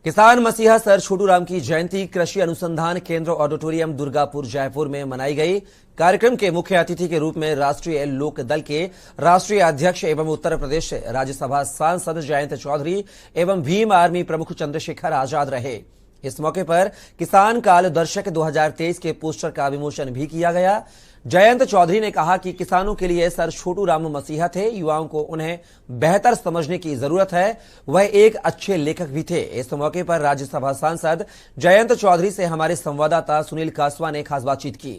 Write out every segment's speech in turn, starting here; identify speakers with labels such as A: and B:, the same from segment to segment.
A: किसान मसीहा सर छोटूराम की जयंती कृषि अनुसंधान केंद्र ऑडिटोरियम दुर्गापुर जयपुर में मनाई गई। कार्यक्रम के मुख्य अतिथि के रूप में राष्ट्रीय लोक दल के राष्ट्रीय अध्यक्ष एवं उत्तर प्रदेश राज्यसभा सांसद जयंत चौधरी एवं भीम आर्मी प्रमुख चंद्रशेखर आजाद रहे। इस मौके पर किसान काल दर्शक 2023 के पोस्टर का विमोचन भी किया गया। जयंत चौधरी ने कहा कि किसानों के लिए सर छोटूराम मसीहा थे, युवाओं को उन्हें बेहतर समझने की जरूरत है। वह एक अच्छे लेखक भी थे। इस मौके पर राज्यसभा सांसद जयंत चौधरी से हमारे संवाददाता सुनील कासवा ने खास बातचीत की।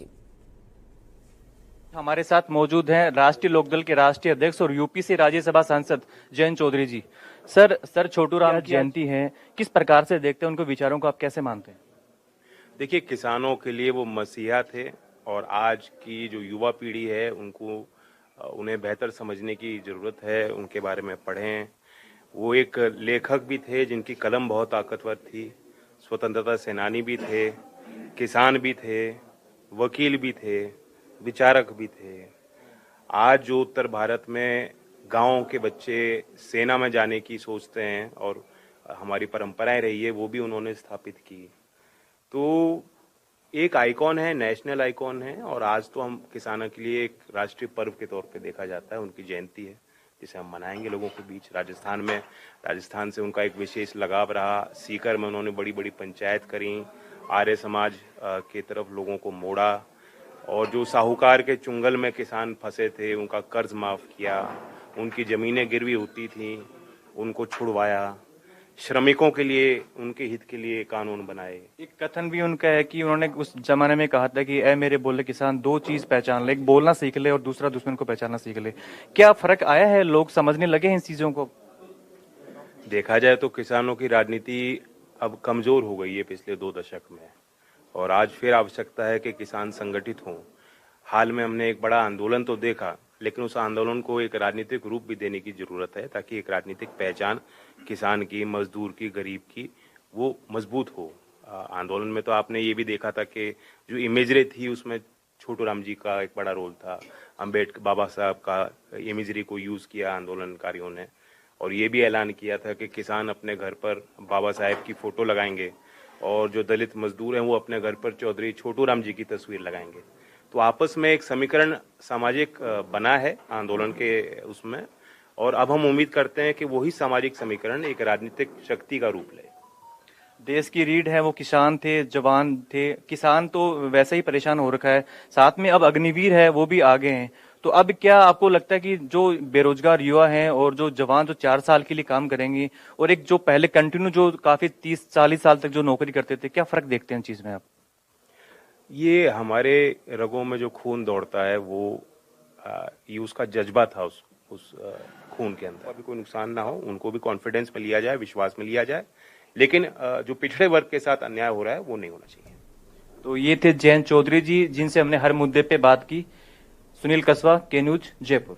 B: हमारे साथ मौजूद हैं राष्ट्रीय लोकदल के राष्ट्रीय अध्यक्ष और यूपी से राज्यसभा सांसद जयंत चौधरी जी। सर छोटूराम की जयंती है, किस प्रकार से देखते हैं, उनको विचारों को आप कैसे मानते हैं?
C: देखिए, किसानों के लिए वो मसीहा थे और आज की जो युवा पीढ़ी है उन्हें बेहतर समझने की जरूरत है, उनके बारे में पढ़ें। वो एक लेखक भी थे जिनकी कलम बहुत ताकतवर थी, स्वतंत्रता सेनानी भी थे, किसान भी थे, वकील भी थे, विचारक भी थे। आज जो उत्तर भारत में गांव के बच्चे सेना में जाने की सोचते हैं और हमारी परंपराएं रही है, वो भी उन्होंने स्थापित की। तो एक आइकॉन है, नेशनल आइकॉन है, और आज तो हम किसानों के लिए एक राष्ट्रीय पर्व के तौर पे देखा जाता है। उनकी जयंती है जिसे हम मनाएंगे लोगों के बीच। राजस्थान से उनका एक विशेष लगाव रहा। सीकर में उन्होंने बड़ी बड़ी पंचायत करी, आर्य समाज के तरफ लोगों को मोड़ा, और जो साहूकार के चुंगल में किसान फंसे थे उनका कर्ज माफ किया, उनकी जमीनें गिरवी होती थी उनको छुड़वाया, श्रमिकों के लिए, उनके हित के लिए कानून बनाए।
B: एक कथन भी उनका है कि उन्होंने उस जमाने में कहा था कि ए मेरे बोले किसान, दो चीज पहचान ले, एक बोलना सीख ले और दूसरा दुश्मन को पहचानना सीख ले। क्या फर्क आया है, लोग समझने लगे हैं इन चीजों को?
C: देखा जाए तो किसानों की राजनीति अब कमजोर हो गई है पिछले 2 दशक में, और आज फिर आवश्यकता है कि किसान संगठित हों। हाल में हमने एक बड़ा आंदोलन तो देखा, लेकिन उस आंदोलन को एक राजनीतिक रूप भी देने की जरूरत है, ताकि एक राजनीतिक पहचान किसान की, मजदूर की, गरीब की वो मजबूत हो। आंदोलन में तो आपने ये भी देखा था कि जो इमेजरी थी उसमें छोटूराम जी का एक बड़ा रोल था। अम्बेडकर बाबा साहब का इमेजरी को यूज किया आंदोलनकारियों ने, और ये भी ऐलान किया था कि किसान अपने घर पर बाबा साहेब की फोटो लगाएंगे और जो दलित मजदूर हैं वो अपने घर पर चौधरी छोटूराम जी की तस्वीर लगाएंगे। तो आपस में एक समीकरण सामाजिक बना है आंदोलन के उसमें, और अब हम उम्मीद करते हैं कि वही सामाजिक समीकरण एक राजनीतिक शक्ति का रूप ले।
B: देश की रीढ़ है वो किसान थे, जवान थे। किसान तो वैसे ही परेशान हो रखा है, साथ में अब अग्निवीर है वो भी आगे हैं। तो अब क्या आपको लगता है कि जो बेरोजगार युवा हैं और जो जवान जो 4 साल के लिए काम करेंगे और एक जो पहले कंटिन्यू जो काफी 30-40 साल तक जो नौकरी करते थे, क्या फर्क देखते हैं चीज में आप?
C: ये हमारे रगों में जो खून दौड़ता है वो ये उसका जज्बा था उस खून के अंदर। अभी कोई नुकसान ना हो, उनको भी कॉन्फिडेंस में लिया जाए, विश्वास में लिया जाए, लेकिन जो पिछड़े वर्ग के साथ अन्याय हो रहा है वो नहीं होना चाहिए।
B: तो ये थे जयंत चौधरी जी, जिनसे हमने हर मुद्दे पे बात की। सुनील कस्वा, के न्यूज, जयपुर।